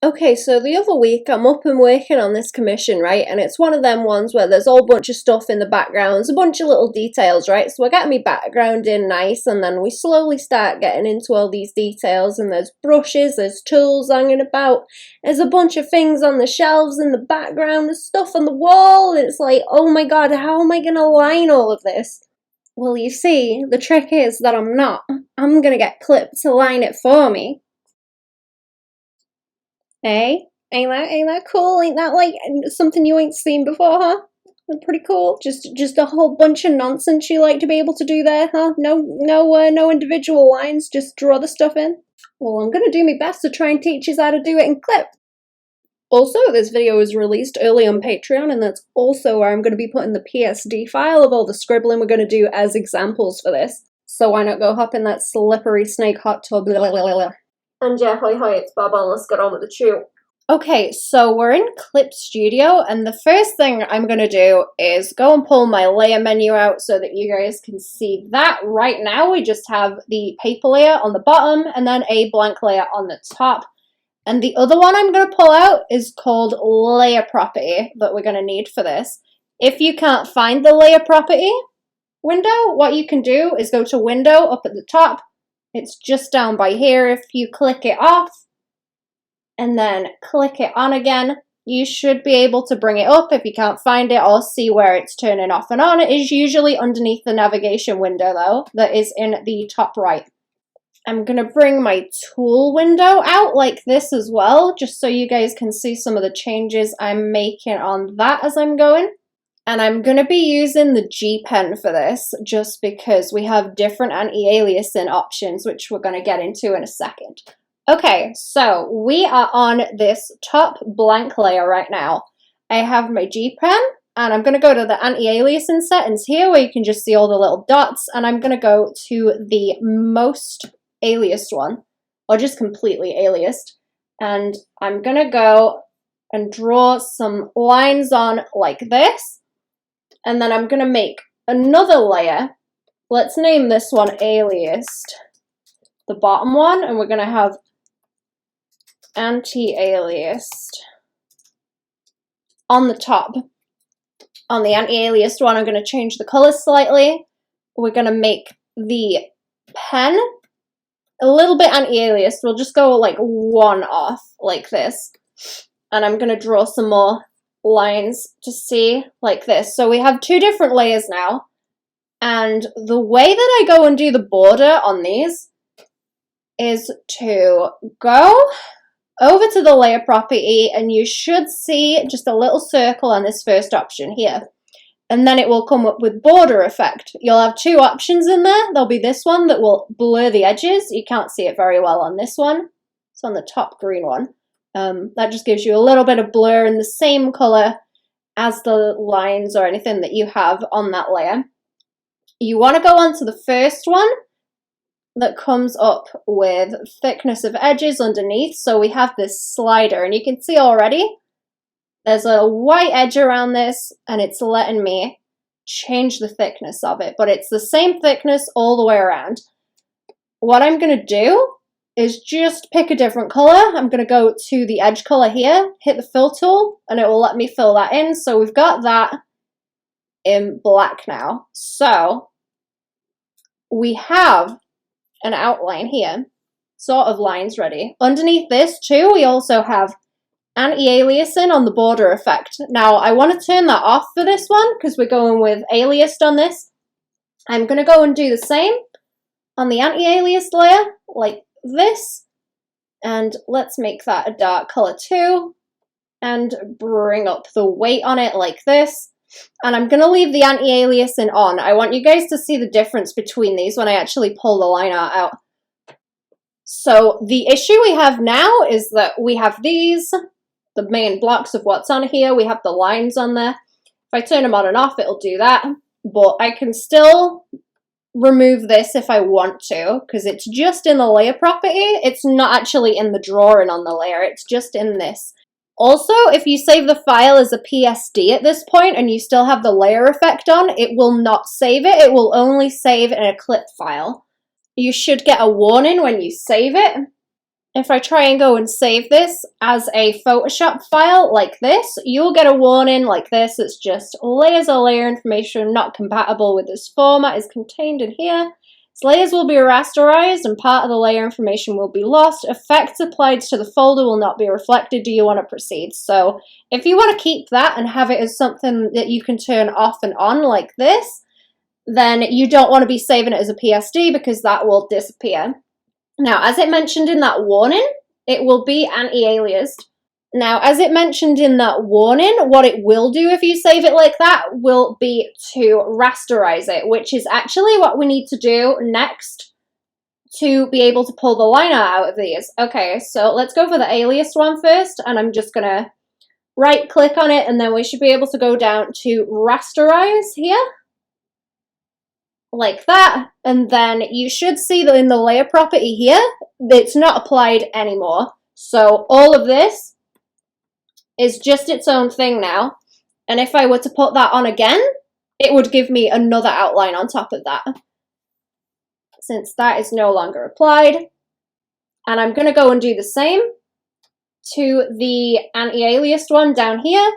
Okay, so the other week I'm up and working on this commission, right? And it's one of them ones where there's a whole bunch of stuff in the background, there's a bunch of little details, right? So I get my background in nice, and then we slowly start getting into all these details, and there's brushes, there's tools hanging about, there's a bunch of things on the shelves in the background, there's stuff on the wall, and it's like, oh my god, how am I gonna line all of this? Well, you see, the trick is that I'm not. I'm gonna get Clip to line it for me. Hey, ain't that cool? Ain't that like something you ain't seen before, huh? Pretty cool. Just a whole bunch of nonsense you like to be able to do there, huh? No individual lines. Just draw the stuff in. Well, I'm gonna do my best to try and teach you how to do it in Clip. Also, this video is released early on Patreon, and that's also where I'm going to be putting the PSD file of all the scribbling we're going to do as examples for this. So why not go hop in that slippery snake hot tub? And yeah, hi, it's Bob, and let's get on with the chew. Okay, so we're in Clip Studio, and the first thing I'm going to do is go and pull my layer menu out so that you guys can see that. Right now, we just have the paper layer on the bottom, and then a blank layer on the top. And the other one I'm going to pull out is called Layer Property that we're going to need for this. If you can't find the Layer Property window, what you can do is go to Window up at the top. It's just down by here. If you click it off and then click it on again, you should be able to bring it up. If you can't find it or see where it's turning off and on, it is usually underneath the navigation window though, that is in the top right. I'm going to bring my tool window out like this as well, just so you guys can see some of the changes I'm making on that as I'm going. And I'm going to be using the G pen for this, just because we have different anti-aliasing options, which we're going to get into in a second. Okay, so we are on this top blank layer right now. I have my G pen, and I'm going to go to the anti-aliasing settings here, where you can just see all the little dots, and I'm going to go to the most aliased one, or just completely aliased, and I'm gonna go and draw some lines on like this, and then I'm gonna make another layer. Let's name this one aliased, the bottom one, and we're gonna have anti-aliased on the top. On the anti-aliased one, I'm gonna change the color slightly. We're gonna make the pen a little bit anti-aliased. We'll just go like one off like this. And I'm going to draw some more lines to see like this. So we have two different layers now. And the way that I go and do the border on these is to go over to the layer property, and you should see just a little circle on this first option here. And then it will come up with border effect. You'll have two options in there. There'll be this one that will blur the edges. You can't see it very well on this one. It's on the top green one. That just gives you a little bit of blur in the same color as the lines or anything that you have on that layer. You want to go on to the first one that comes up with thickness of edges underneath. So we have this slider, and you can see already there's a white edge around this, and it's letting me change the thickness of it, but it's the same thickness all the way around. What I'm going to do is just pick a different color. I'm going to go to the edge color here, hit the fill tool, and it will let me fill that in. So we've got that in black now. So we have an outline here, sort of lines ready. Underneath this too, we also have anti-aliasing on the border effect. Now, I want to turn that off for this one because we're going with aliased on this. I'm going to go and do the same on the anti-aliased layer, like this. And let's make that a dark color too. And bring up the weight on it like this. And I'm going to leave the anti-aliasing on. I want you guys to see the difference between these when I actually pull the line art out. So the issue we have now is that we have these, the main blocks of what's on here. We have the lines on there. If I turn them on and off, it'll do that. But I can still remove this if I want to, because it's just in the layer property. It's not actually in the drawing on the layer. It's just in this. Also, if you save the file as a PSD at this point and you still have the layer effect on, it will not save it. It will only save in a clip file. You should get a warning when you save it. if I try and go and save this as a Photoshop file like this, you'll get a warning like this. It's just layers or layer information not compatible with this format is contained in here. So layers will be rasterized and part of the layer information will be lost. Effects applied to the folder will not be reflected. Do you want to proceed? So if you want to keep that and have it as something that you can turn off and on like this, then you don't want to be saving it as a PSD because that will disappear. Now, as it mentioned in that warning, it will be anti-aliased. Now, as it mentioned in that warning, what it will do if you save it like that will be to rasterize it, which is actually what we need to do next to be able to pull the liner out of these. Okay, so let's go for the aliased one first, and I'm just gonna right click on it, and then we should be able to go down to rasterize here, like that, and then you should see that in the layer property here, it's not applied anymore. So all of this is just its own thing now, and if I were to put that on again, it would give me another outline on top of that, since that is no longer applied. And I'm going to go and do the same to the anti-aliased one down here,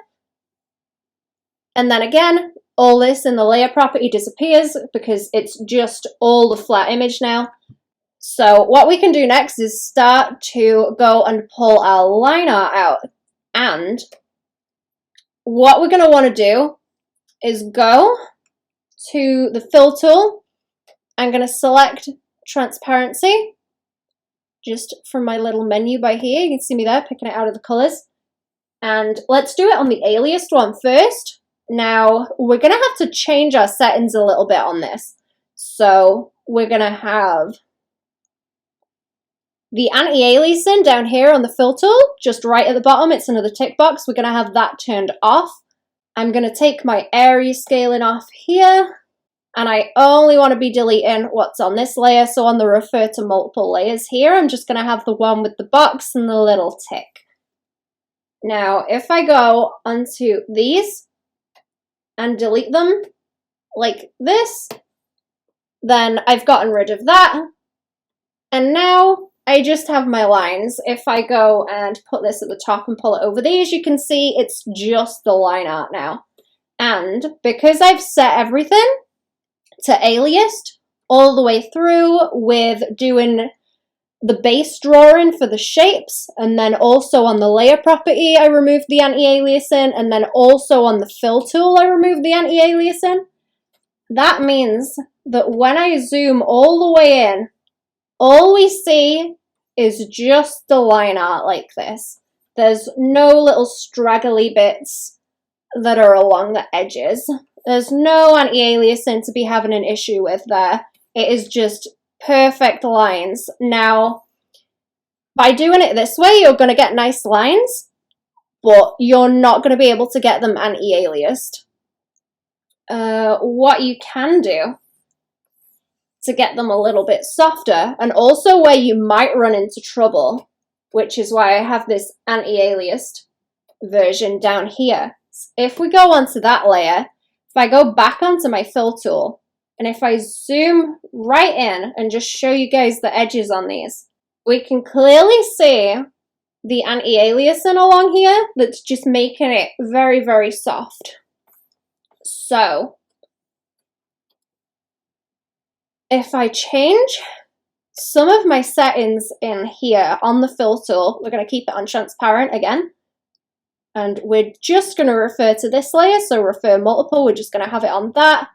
and then again, all this in the layer property disappears because it's just all the flat image now. So what we can do next is start to go and pull our line art out. And what we're going to want to do is go to the fill tool. I'm going to select transparency just from my little menu by here. You can see me there picking it out of the colors. And let's do it on the aliased one first. Now, we're going to have to change our settings a little bit on this. So we're going to have the anti-aliasing down here on the fill tool, just right at the bottom. It's another tick box. We're going to have that turned off. I'm going to take my area scaling off here, and I only want to be deleting what's on this layer. So on the refer to multiple layers here, I'm just going to have the one with the box and the little tick. Now, if I go onto these and delete them like this, then I've gotten rid of that. And now I just have my lines. If I go and put this at the top and pull it over these, you can see it's just the line art now. And because I've set everything to aliased all the way through with doing the base drawing for the shapes, and then also on the layer property I removed the anti-aliasing, and then also on the fill tool I removed the anti-aliasing, that means that when I zoom all the way in, all we see is just the line art like this. There's no little straggly bits that are along the edges. There's no anti-aliasing to be having an issue with there. It is just perfect lines. Now, by doing it this way, you're going to get nice lines, but you're not going to be able to get them anti-aliased. What you can do to get them a little bit softer, and also where you might run into trouble, which is why I have this anti-aliased version down here. If we go onto that layer, if I go back onto my fill tool, and if I zoom right in and just show you guys the edges on these, we can clearly see the anti-aliasing along here that's just making it very, very soft. So if I change some of my settings in here on the fill tool, we're going to keep it on transparent again. And we're just going to refer to this layer, so refer multiple, we're just going to have it on that.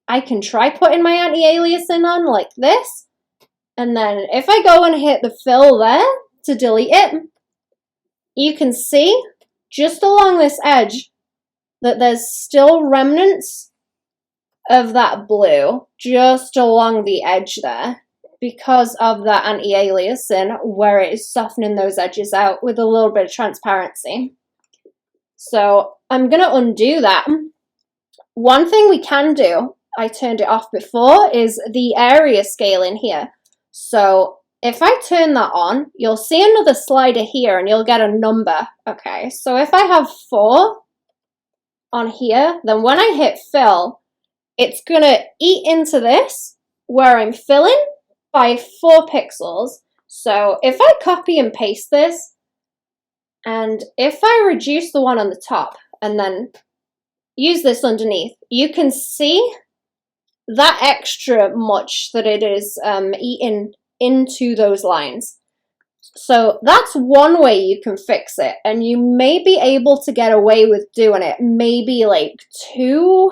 I can try putting my anti-aliasing on like this. And then if I go and hit the fill there to delete it, you can see just along this edge that there's still remnants of that blue just along the edge there because of that anti-aliasing where it is softening those edges out with a little bit of transparency. So I'm going to undo that. One thing we can do, I turned it off before, is the area scaling here. So if I turn that on, you'll see another slider here and you'll get a number. Okay, so if I have 4 on here, then when I hit fill, it's going to eat into this where I'm filling by 4 pixels. So if I copy and paste this, and if I reduce the one on the top and then use this underneath, you can see that extra much that it is eaten into those lines. So that's one way you can fix it, and you may be able to get away with doing it maybe like 2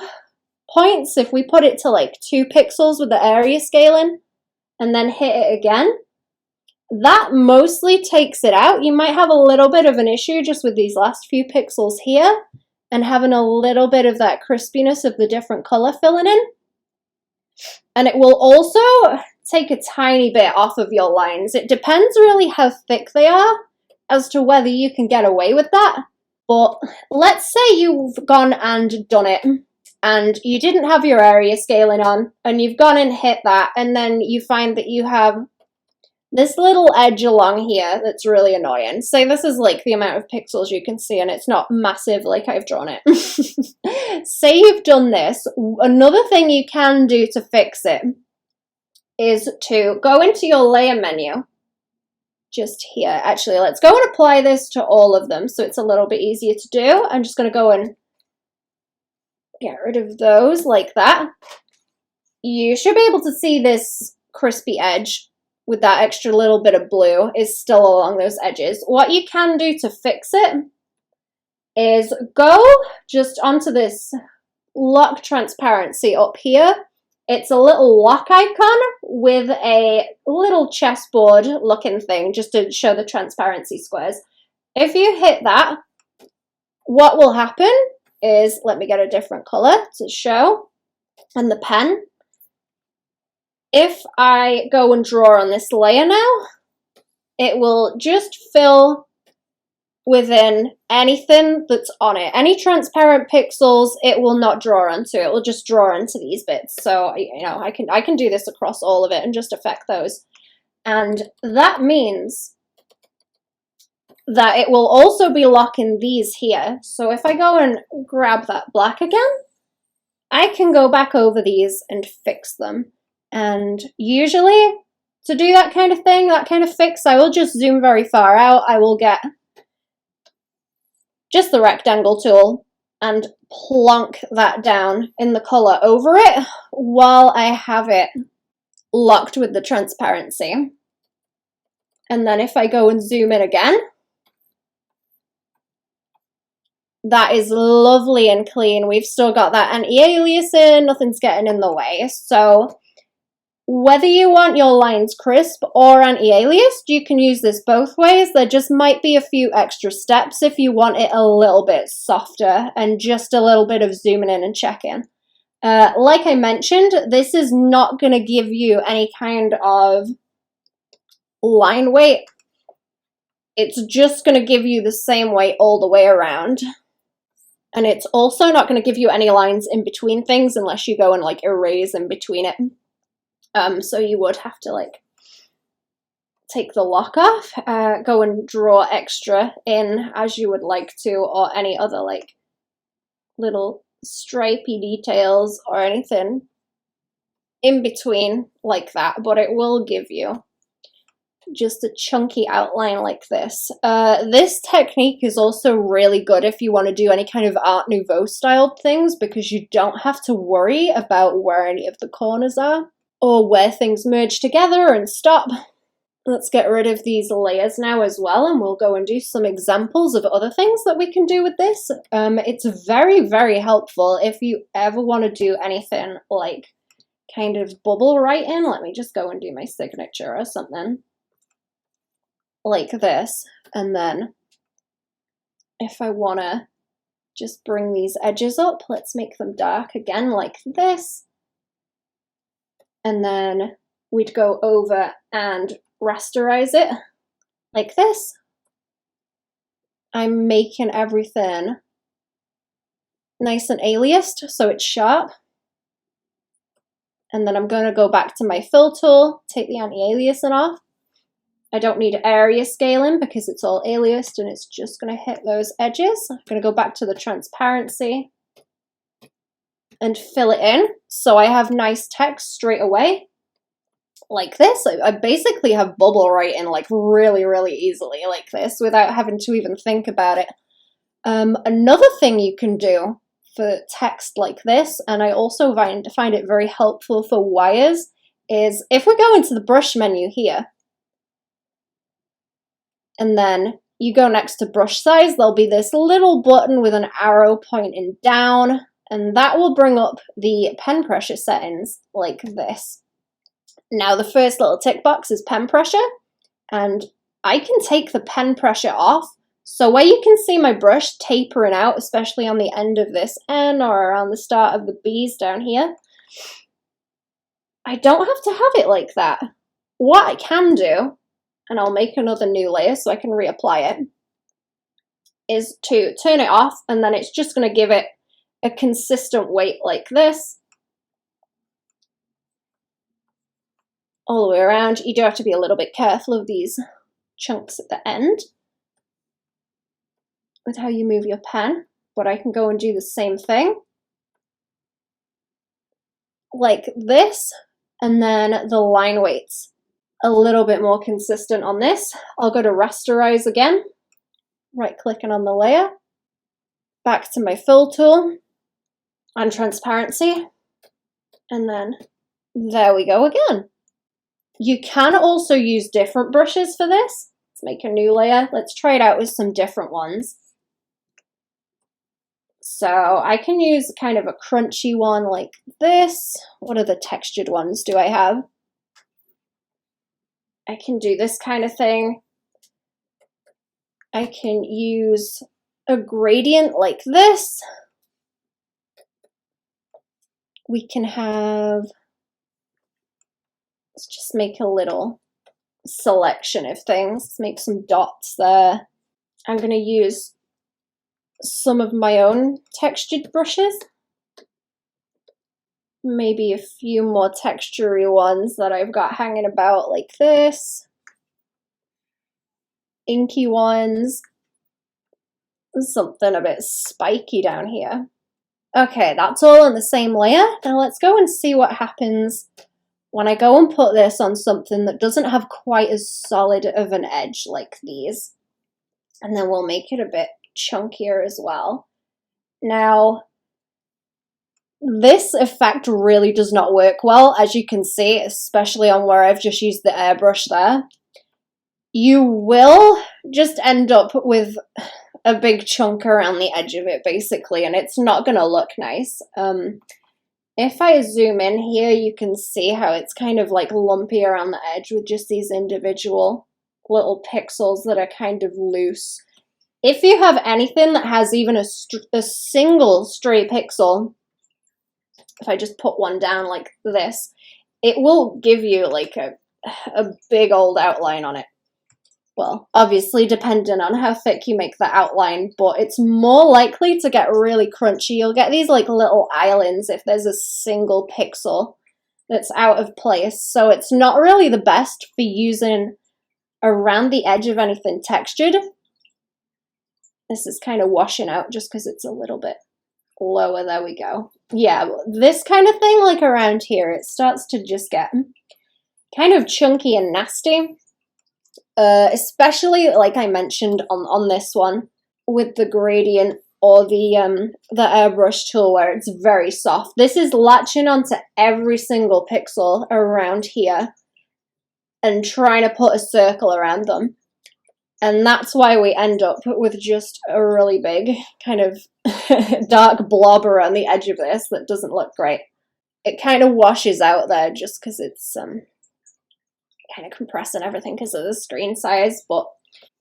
points if we put it to like 2 pixels with the area scaling and then hit it again. That mostly takes it out. You might have a little bit of an issue just with these last few pixels here and having a little bit of that crispiness of the different color filling in. And it will also take a tiny bit off of your lines. It depends really how thick they are as to whether you can get away with that. But let's say you've gone and done it and you didn't have your area scaling on and you've gone and hit that, and then you find that you have this little edge along here that's really annoying. Say this is like the amount of pixels you can see and it's not massive like I've drawn it. Say you've done this. Another thing you can do to fix it is to go into your layer menu just here. Actually, let's go and apply this to all of them so it's a little bit easier to do. I'm just going to go and get rid of those like that. You should be able to see this crispy edge with that extra little bit of blue is still along those edges. What you can do to fix it is go just onto this lock transparency up here. It's a little lock icon with a little chessboard looking thing just to show the transparency squares. If you hit that, what will happen is, let me get a different color to show, and the pen. If I go and draw on this layer now, it will just fill within anything that's on it. Any transparent pixels, it will not draw onto. It will just draw onto these bits. So, you know, I can do this across all of it and just affect those. And that means that it will also be locking these here. So if I go and grab that black again, I can go back over these and fix them. And usually to do that kind of thing, that kind of fix, I will just zoom very far out. I will get just the rectangle tool and plonk that down in the color over it while I have it locked with the transparency. And then if I go and zoom in again, that is lovely and clean. We've still got that anti-aliasing, nothing's getting in the way. So whether you want your lines crisp or anti-aliased, you can use this both ways. There just might be a few extra steps if you want it a little bit softer and just a little bit of zooming in and checking. Like I mentioned, this is not going to give you any kind of line weight. It's just going to give you the same weight all the way around. And it's also not going to give you any lines in between things unless you go and like erase in between it. So you would have to like take the lock off, go and draw extra in as you would like to, or any other like little stripey details or anything in between like that, but it will give you just a chunky outline like this. This technique is also really good if you want to do any kind of Art Nouveau styled things, because you don't have to worry about where any of the corners are or where things merge together and stop. Let's get rid of these layers now as well, and we'll go and do some examples of other things that we can do with this. It's very, very helpful if you ever want to do anything like kind of bubble writing. Let me just go and do my signature or something like this. And then if I want to just bring these edges up, let's make them dark again like this. And then we'd go over and rasterize it like this. I'm making everything nice and aliased so it's sharp. And then I'm going to go back to my fill tool, take the anti-aliasing off. I don't need area scaling because it's all aliased and it's just going to hit those edges. I'm going to go back to the transparency and fill it in so I have nice text straight away. like this. I basically have bubble writing like really, really easily like this without having to even think about it. Another thing you can do for text like this, and I also find it very helpful for wires, is if we go into the brush menu here, and then you go next to brush size, there'll be this little button with an arrow pointing down, and that will bring up the pen pressure settings like this. Now the first little tick box is pen pressure, and I can take the pen pressure off. So where you can see my brush tapering out, especially on the end of this N or around the start of the B's down here, I don't have to have it like that. What I can do, and I'll make another new layer so I can reapply it, is to turn it off, and then it's just going to give it a consistent weight like this all the way around. You do have to be a little bit careful of these chunks at the end with how you move your pen, but I can go and do the same thing like this, and then the line weights a little bit more consistent on this. I'll go to Rasterize again, right clicking on the layer, back to my fill tool and transparency, and then there we go again. You can also use different brushes for this. Let's make a new layer. Let's try it out with some different ones. So I can use kind of a crunchy one like this. What other textured ones do I have? I can do this kind of thing. I can use a gradient like this. We can have, let's just make a little selection of things. Let's make some dots there. I'm going to use some of my own textured brushes. Maybe a few more textury ones that I've got hanging about like this. Inky ones. Something a bit spiky down here. Okay, that's all on the same layer. Now let's go and see what happens when I go and put this on something that doesn't have quite as solid of an edge like these. And then we'll make it a bit chunkier as well. Now, this effect really does not work well, as you can see, especially on where I've just used the airbrush there. You will just end up with a big chunk around the edge of it, basically, and it's not going to look nice. If I zoom in here, you can see how it's kind of like lumpy around the edge with just these individual little pixels that are kind of loose. If you have anything that has even a single stray pixel, if I just put one down like this, it will give you like a big old outline on it. Well, obviously depending on how thick you make the outline, but it's more likely to get really crunchy. You'll get these like little islands if there's a single pixel that's out of place. So it's not really the best for using around the edge of anything textured. This is kind of washing out just because it's a little bit lower. There we go. Yeah, this kind of thing, like around here, it starts to just get kind of chunky and nasty. Especially, like I mentioned on this one, with the gradient or the airbrush tool where it's very soft. This is latching onto every single pixel around here and trying to put a circle around them. And that's why we end up with just a really big kind of dark blob around the edge of this that doesn't look great. It kind of washes out there just because it's kind of compressing everything because of the screen size. But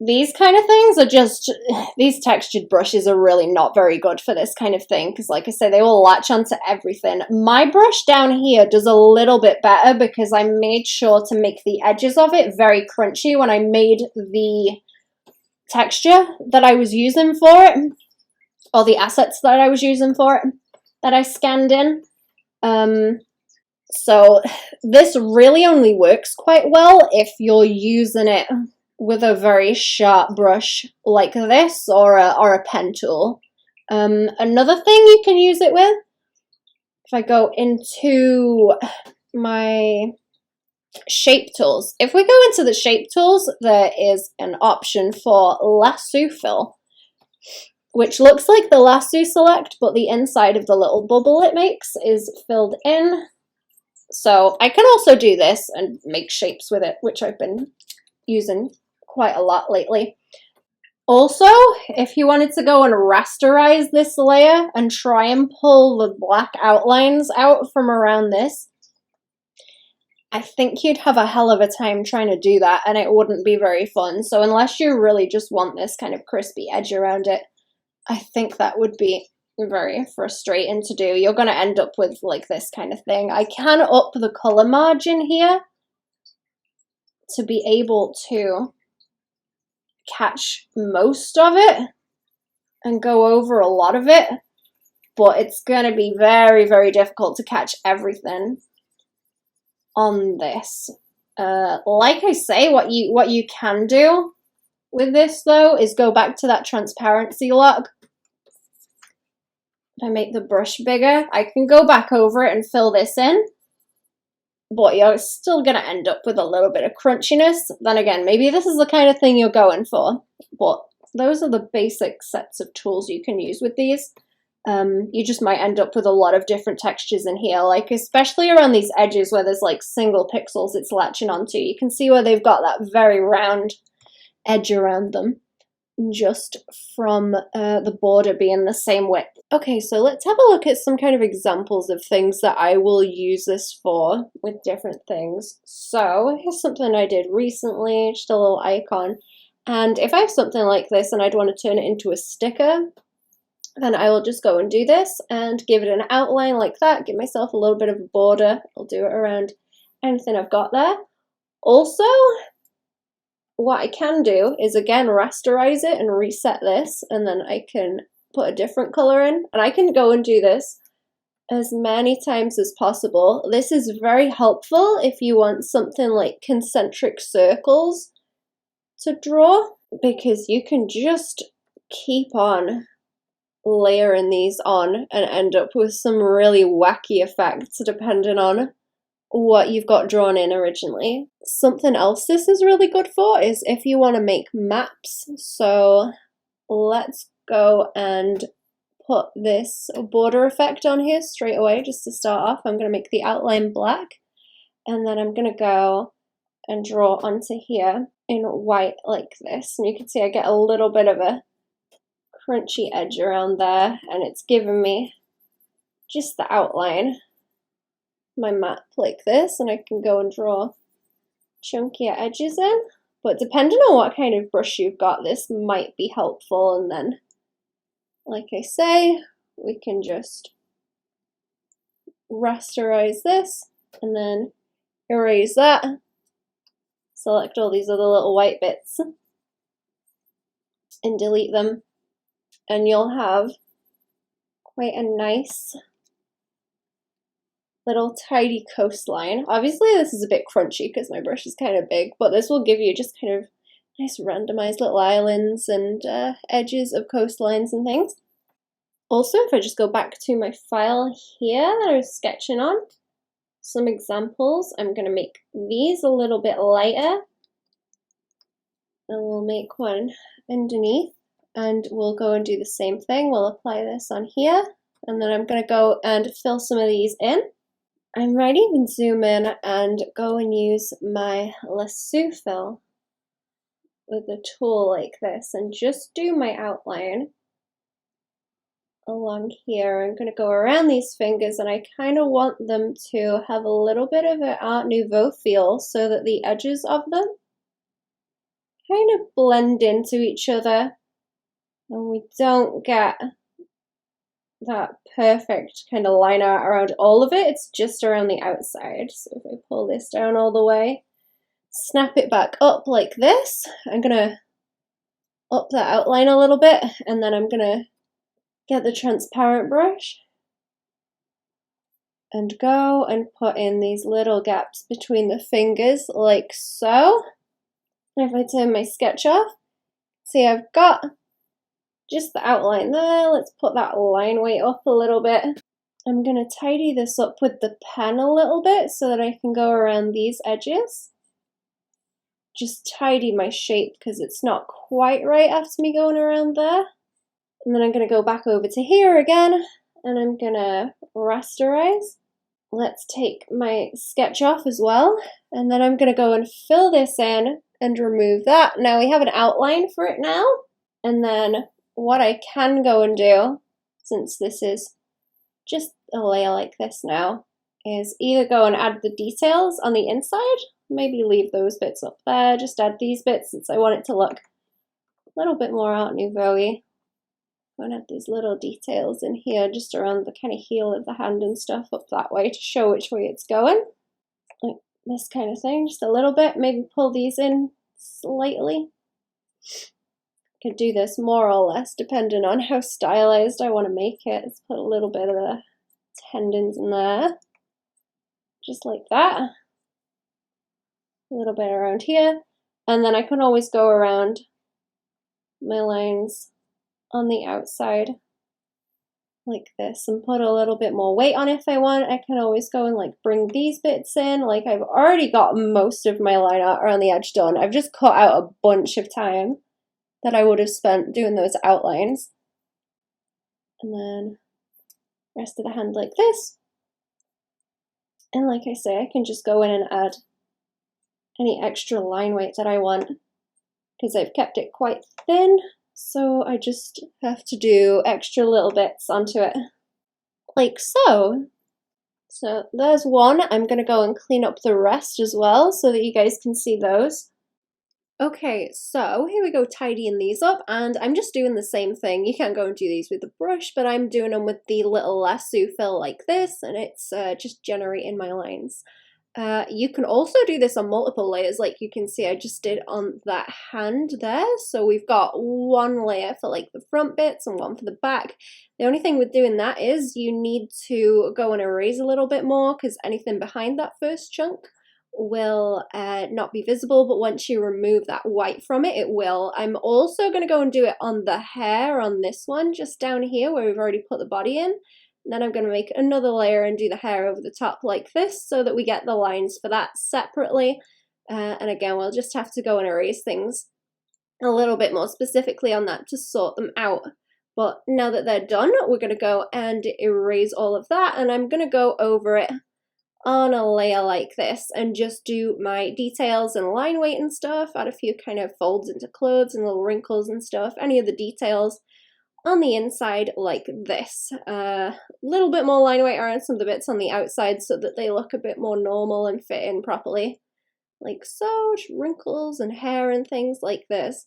these kind of things are just, these textured brushes are really not very good for this kind of thing because, like I say, they will latch onto everything. My brush down here does a little bit better because I made sure to make the edges of it very crunchy when I made the texture that I was using for it, or the assets that I was using for it that I scanned in. So this really only works quite well if you're using it with a very sharp brush like this or a pen tool. Another thing you can use it with, if I go into my shape tools. If we go into the shape tools, there is an option for Lasso Fill, which looks like the lasso select, but the inside of the little bubble it makes is filled in. So I can also do this and make shapes with it, which I've been using quite a lot lately. Also, if you wanted to go and rasterize this layer and try and pull the black outlines out from around this, I think you'd have a hell of a time trying to do that, and it wouldn't be very fun. So unless you really just want this kind of crispy edge around it, I think that would be very frustrating to do. You're going to end up with like this kind of thing. I can up the color margin here to be able to catch most of it and go over a lot of it, but it's going to be very, very difficult to catch everything on this. Like I say, what you can do with this though is go back to that transparency lock. If I make the brush bigger, I can go back over it and fill this in, but you're still going to end up with a little bit of crunchiness. Then again, maybe this is the kind of thing you're going for, but those are the basic sets of tools you can use with these. You just might end up with a lot of different textures in here, like especially around these edges where there's like single pixels it's latching onto. You can see where they've got that very round edge around them, just from the border being the same width. Okay, so let's have a look at some kind of examples of things that I will use this for with different things. So here's something I did recently, just a little icon. And if I have something like this and I'd want to turn it into a sticker, then I will just go and do this and give it an outline like that, give myself a little bit of a border. I'll do it around anything I've got there. Also, what I can do is again rasterize it and reset this, and then I can put a different color in, and I can go and do this as many times as possible. This is very helpful if you want something like concentric circles to draw, because you can just keep on layering these on and end up with some really wacky effects depending on what you've got drawn in originally. Something else this is really good for is if you want to make maps. So let's go and put this border effect on here straight away just to start off. I'm going to make the outline black, and then I'm going to go and draw onto here in white like this, and you can see I get a little bit of a crunchy edge around there, and it's giving me just the outline, my map like this, and I can go and draw chunkier edges in. But depending on what kind of brush you've got, this might be helpful. And then, like I say, we can just rasterize this and then erase that. Select all these other little white bits and delete them, and you'll have quite a nice little tidy coastline. Obviously this is a bit crunchy because my brush is kind of big, but this will give you just kind of nice randomized little islands and edges of coastlines and things. Also, if I just go back to my file here that I was sketching on, some examples, I'm going to make these a little bit lighter, and we'll make one underneath, and we'll go and do the same thing. We'll apply this on here, and then I'm going to go and fill some of these in. I might even zoom in and go and use my Lasso Fill with a tool like this and just do my outline along here. I'm going to go around these fingers, and I kind of want them to have a little bit of an Art Nouveau feel so that the edges of them kind of blend into each other and we don't get that perfect kind of line art around all of it. It's just around the outside. So if I pull this down all the way, snap it back up like this, I'm going to up that outline a little bit, and then I'm going to get the transparent brush and go and put in these little gaps between the fingers like so. And if I turn my sketch off, see I've got just the outline there. Let's put that line weight up a little bit, I'm going to tidy this up with the pen a little bit so that I can go around these edges. Just tidy my shape because it's not quite right after me going around there. And then I'm going to go back over to here again and I'm going to rasterize. Let's take my sketch off as well. And then I'm going to go and fill this in and remove that. Now we have an outline for it now. And then what I can go and do, since this is just a layer like this now, is either go and add the details on the inside, maybe leave those bits up there, just add these bits since I want it to look a little bit more Art Nouveau-y. Go and add these little details in here just around the kind of heel of the hand and stuff up that way to show which way it's going. Like this kind of thing, just a little bit, maybe pull these in slightly. Could do this more or less depending on how stylized I want to make it. Let's put a little bit of the tendons in there, just like that. A little bit around here, and then I can always go around my lines on the outside like this and put a little bit more weight on it if I want. I can always go and like bring these bits in. Like I've already got most of my line art around the edge done. I've just cut out a bunch of time that I would have spent doing those outlines. And then rest of the hand like this. And like I say, I can just go in and add any extra line weight that I want because I've kept it quite thin. So I just have to do extra little bits onto it, like so. So there's one. I'm going to go and clean up the rest as well so that you guys can see those. Okay, so here we go tidying these up, and I'm just doing the same thing. You can't go and do these with the brush, but I'm doing them with the little lasso fill like this, and it's just generating my lines. You can also do this on multiple layers, like you can see I just did on that hand there. So we've got one layer for like the front bits and one for the back. The only thing with doing that is you need to go and erase a little bit more because anything behind that first chunk will not be visible, but once you remove that white from it, it will. I'm also going to go and do it on the hair on this one, just down here where we've already put the body in. And then I'm going to make another layer and do the hair over the top like this so that we get the lines for that separately. And again, we'll just have to go and erase things a little bit more specifically on that to sort them out. But now that they're done, we're going to go and erase all of that, and I'm going to go over it on a layer like this and just do my details and line weight and stuff, add a few kind of folds into clothes and little wrinkles and stuff, any of the details on the inside like this. Little bit more line weight around some of the bits on the outside so that they look a bit more normal and fit in properly. Like so, just wrinkles and hair and things like this.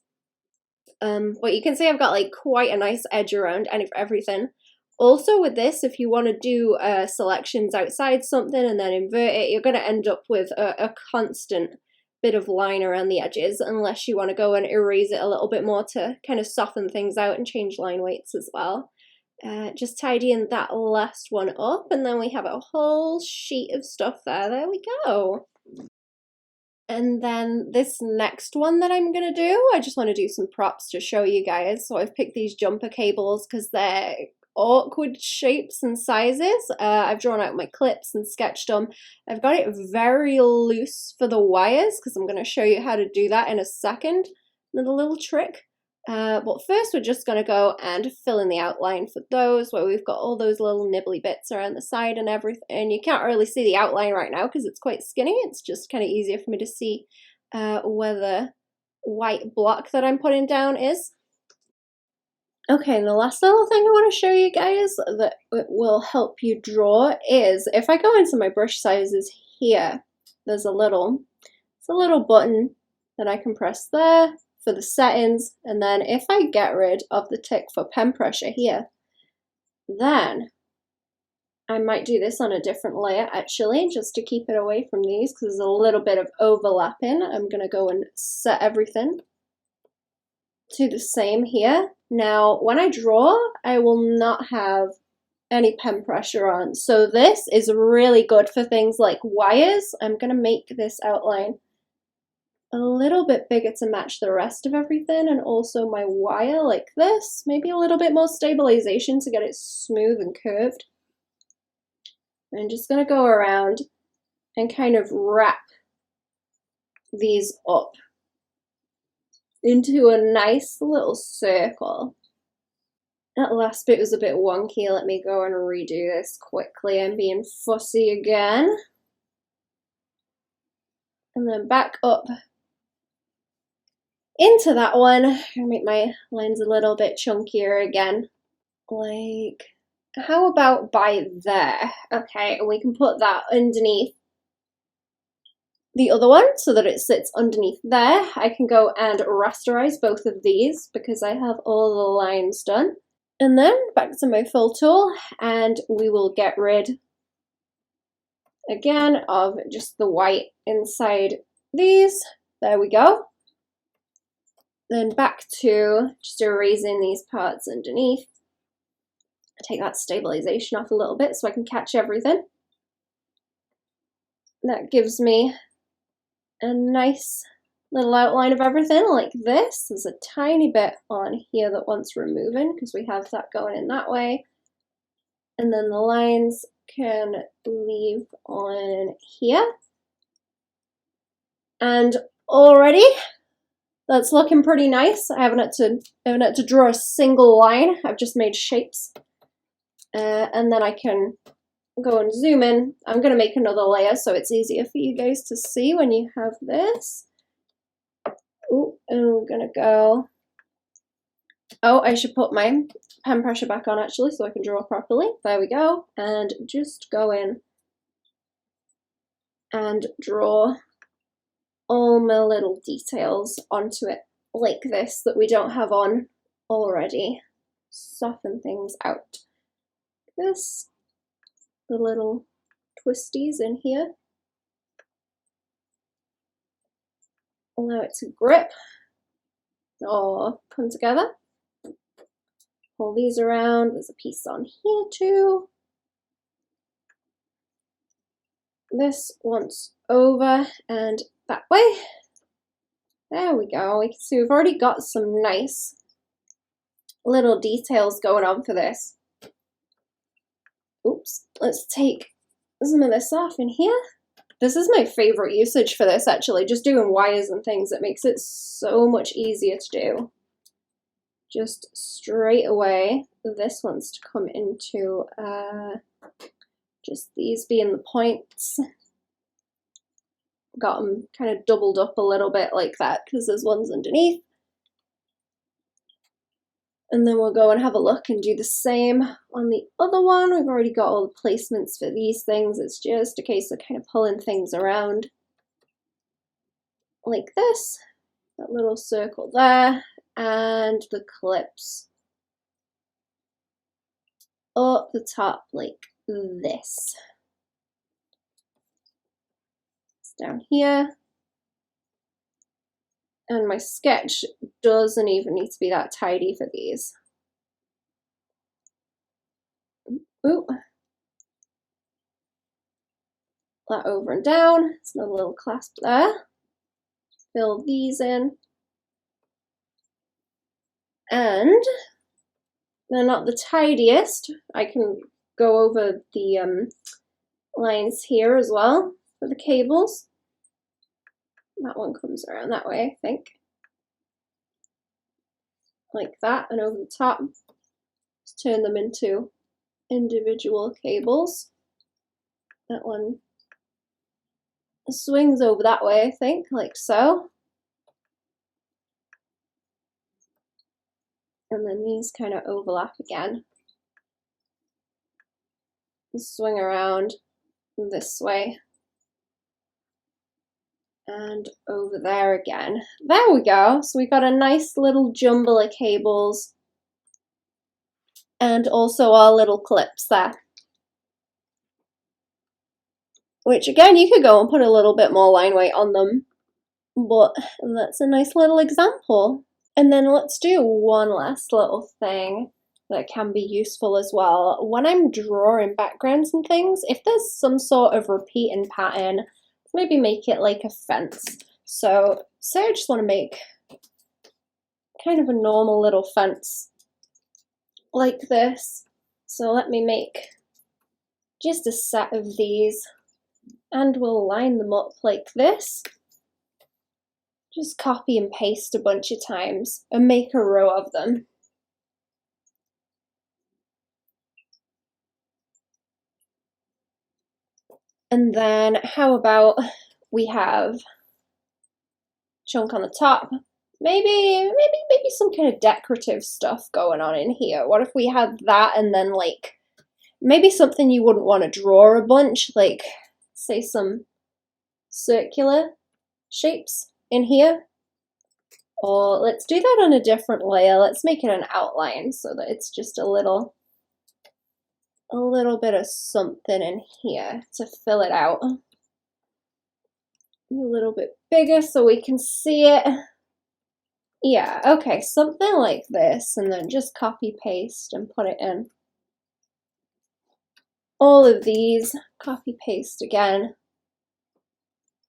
But you can see I've got like quite a nice edge around everything. Also with this, if you want to do selections outside something and then invert it, you're going to end up with a constant bit of line around the edges unless you want to go and erase it a little bit more to kind of soften things out and change line weights as well. Just tidying that last one up, and then we have a whole sheet of stuff there. There we go. And then this next one that I'm going to do, I just want to do some props to show you guys. So I've picked these jumper cables because they're awkward shapes and sizes. I've drawn out my clips and sketched them. I've got it very loose for the wires because I'm going to show you how to do that in a second. Another little trick. But first we're just going to go and fill in the outline for those where we've got all those little nibbly bits around the side and everything. You can't really see the outline right now because it's quite skinny. It's just kind of easier for me to see where the white block that I'm putting down is. Okay, and the last little thing I want to show you guys that will help you draw is if I go into my brush sizes here, there's a little button that I can press there for the settings, and then if I get rid of the tick for pen pressure here, then I might do this on a different layer actually, just to keep it away from these because there's a little bit of overlapping. I'm going to go and set everything to the same here. Now, when I draw, I will not have any pen pressure on. So this is really good for things like wires. I'm going to make this outline a little bit bigger to match the rest of everything, and also my wire like this. Maybe a little bit more stabilization to get it smooth and curved. I'm just going to go around and kind of wrap these up into a nice little circle. That last bit was a bit wonky. Let me go and redo this quickly. I'm being fussy again. And then back up into that one. I'm gonna make my lines a little bit chunkier again. Like, how about by there? Okay, and we can put that underneath the other one so that it sits underneath there. I can go and rasterize both of these because I have all the lines done. And then back to my fill tool, and we will get rid again of just the white inside these. There we go. Then back to just erasing these parts underneath. Take that stabilization off a little bit so I can catch everything. That gives me a nice little outline of everything like this. There's a tiny bit on here that wants removing because we have that going in that way. And then the lines can leave on here. And already that's looking pretty nice. I haven't had to draw a single line. I've just made shapes. And then I can go and zoom in. I'm going to make another layer so it's easier for you guys to see when you have this. Ooh, and we're going to go. Oh, I should put my pen pressure back on actually so I can draw properly. There we go. And just go in and draw all my little details onto it like this that we don't have on already. Soften things out. This, the little twisties in here. Allow it to grip or come together. Pull these around. There's a piece on here too. This once over and that way. There we go. We can see we've already got some nice little details going on for this. Oops, let's take some of this off in here. This is my favorite usage for this actually, just doing wires and things. It makes it so much easier to do. Just straight away, this wants to come into just these being the points. Got them kind of doubled up a little bit like that because there's ones underneath. And then we'll go and have a look and do the same on the other one. We've already got all the placements for these things. It's just a case of kind of pulling things around like this. That little circle there. And the clips up the top like this. It's down here. And my sketch doesn't even need to be that tidy for these. Ooh. That over and down. It's another little clasp there. Fill these in. And they're not the tidiest. I can go over the lines here as well for the cables. That one comes around that way, I think. Like that, and over the top, just turn them into individual cables. That one swings over that way, I think, like so. And then these kind of overlap again. And swing around this way. And over there again. There we go. So we got a nice little jumble of cables. And also our little clips there. Which again, you could go and put a little bit more line weight on them. But that's a nice little example. And then let's do one last little thing that can be useful as well. When I'm drawing backgrounds and things, if there's some sort of repeating pattern, maybe make it like a fence. So say I just want to make kind of a normal little fence like this. So let me make just a set of these, and we'll line them up like this. Just copy and paste a bunch of times and make a row of them. And then how about we have chunk on the top? Maybe some kind of decorative stuff going on in here. What if we had that and then like maybe something you wouldn't want to draw a bunch, like say some circular shapes in here? Or let's do that on a different layer. Let's make it an outline so that it's just a little bit of something in here to fill it out. A little bit bigger so we can see it. Yeah, okay, something like this, and then just copy paste and put it in. All of these, copy paste again.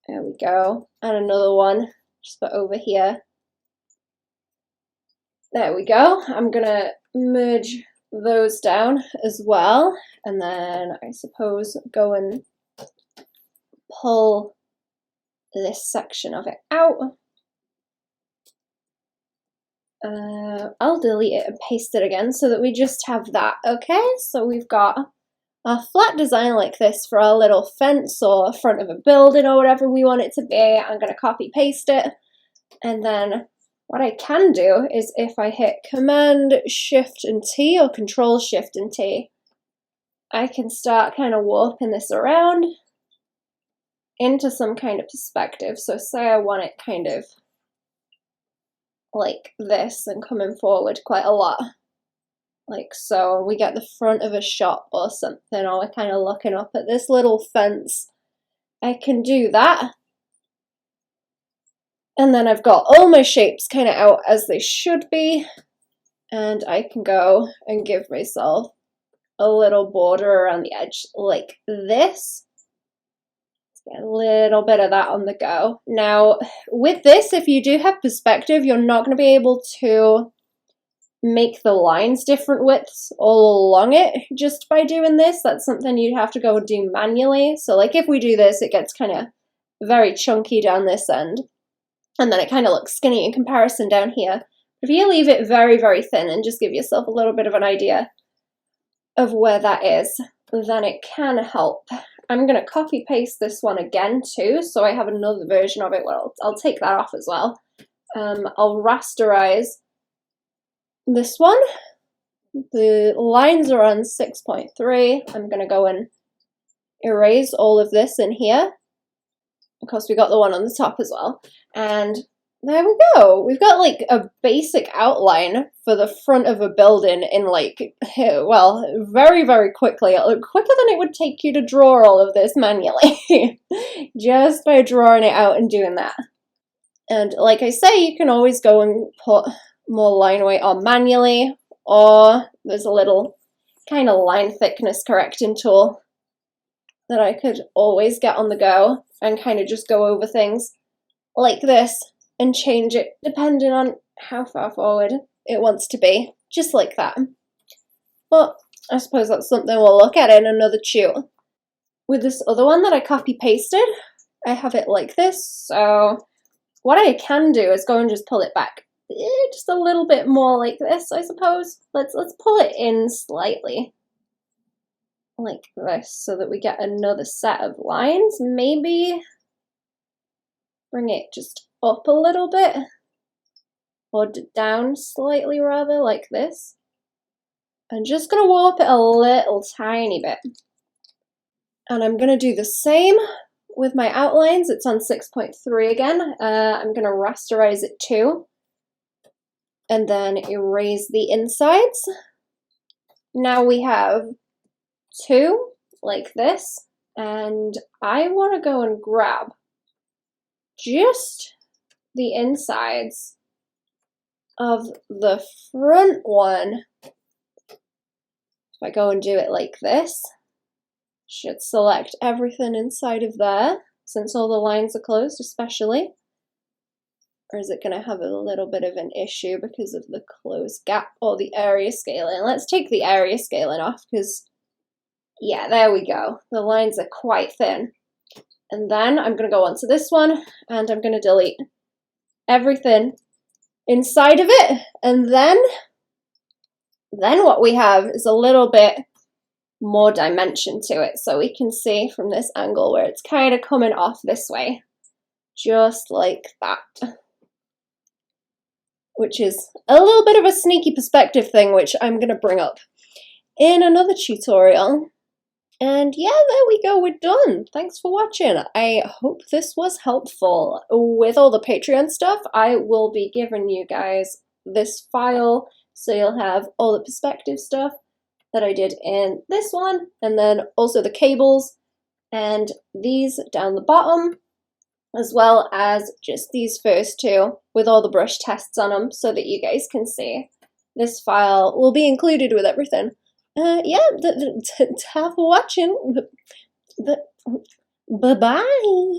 There we go. And another one, just put over here. There we go. I'm gonna merge those down as well, and then I suppose go and pull this section of it out. I'll delete it and paste it again so that we just have that. Okay, so we've got a flat design like this for our little fence or front of a building or whatever we want it to be. I'm going to copy paste it, and then what I can do is if I hit Command Shift and T or Control Shift and T, I can start kind of warping this around into some kind of perspective. So say I want it kind of like this and coming forward quite a lot, like so. We get the front of a shop or something, or we're kind of looking up at this little fence. I can do that, and then I've got all my shapes kind of out as they should be, and I can go and give myself a little border around the edge like this. Get a little bit of that on the go. Now, with this, if you do have perspective, you're not going to be able to make the lines different widths all along it just by doing this. That's something you'd have to go and do manually. So like if we do this, it gets kind of very chunky down this end, and then it kind of looks skinny in comparison down here. If you leave it very, very thin and just give yourself a little bit of an idea of where that is, then it can help. I'm going to copy paste this one again too, so I have another version of it. Well, I'll take that off as well. I'll rasterize this one. The lines are on 6.3. I'm going to go and erase all of this in here. Of course, we got the one on the top as well. And there we go. We've got like a basic outline for the front of a building in like, well, very, very quickly. Quicker than it would take you to draw all of this manually. Just by drawing it out and doing that. And like I say, you can always go and put more line weight on manually, or there's a little kind of line thickness correcting tool that I could always get on the go and kind of just go over things like this and change it depending on how far forward it wants to be, just like that. But I suppose that's something we'll look at in another shoot. With this other one that I copy pasted, I have it like this, so what I can do is go and just pull it back just a little bit more like this, I suppose. Let's pull it in slightly like this so that we get another set of lines. Maybe bring it just up a little bit, or down slightly rather, like this. I'm just going to warp it a little tiny bit. And I'm going to do the same with my outlines. It's on 6.3 again. I'm going to rasterize it too. And then erase the insides. Now we have two like this. And I want to go and grab just the insides of the front one. If I go and do it like this, should select everything inside of there, since all the lines are closed especially. Or is it going to have a little bit of an issue because of the closed gap or the area scaling? Let's take the area scaling off, because Yeah, there we go. The lines are quite thin. And then I'm going to go onto this one and I'm going to delete everything inside of it. And then what we have is a little bit more dimension to it. So we can see from this angle where it's kind of coming off this way, just like that. Which is a little bit of a sneaky perspective thing, which I'm going to bring up in another tutorial. And yeah, there we go, we're done. Thanks for watching. I hope this was helpful. With all the Patreon stuff, I will be giving you guys this file, so you'll have all the perspective stuff that I did in this one, and then also the cables, and these down the bottom, as well as just these first two with all the brush tests on them, so that you guys can see. This file will be included with everything. Yeah, have for watching. Bye-bye.